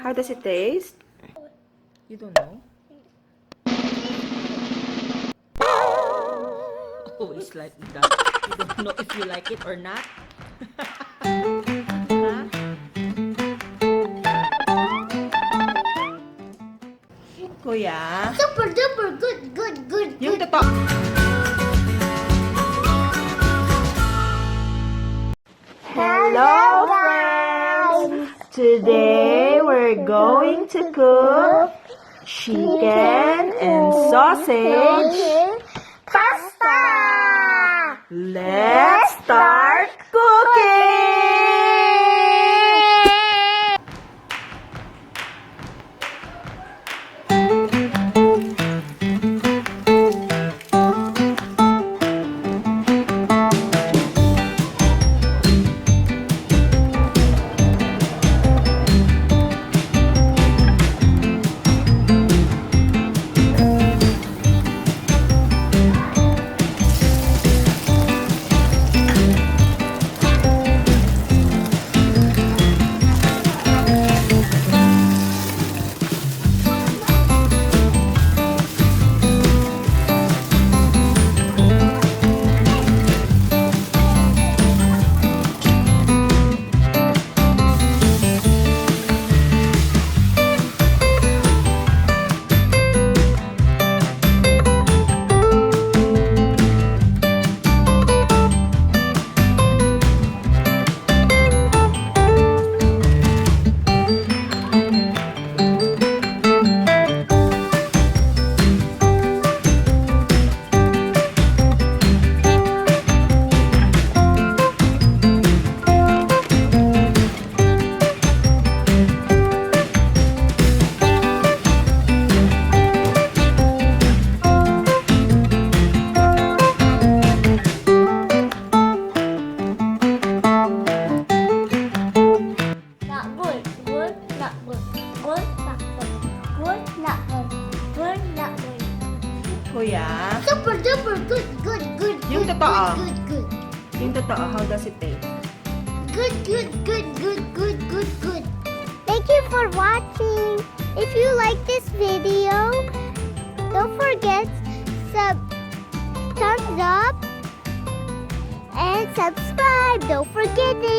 How does it taste? You don't know? Oh, it's like that. You don't know if you like it or not? Huh? Kuya? Super duper good. Yung totoo. Hello, friends! Today we're going to cook chicken and sausage Pasta! Let's start cooking! Kuya? Super duper good. Yung totoo. Good. Yung totoo, how does it taste? Good. Thank you for watching. If you like this video, don't forget thumbs up and subscribe. Don't forget it.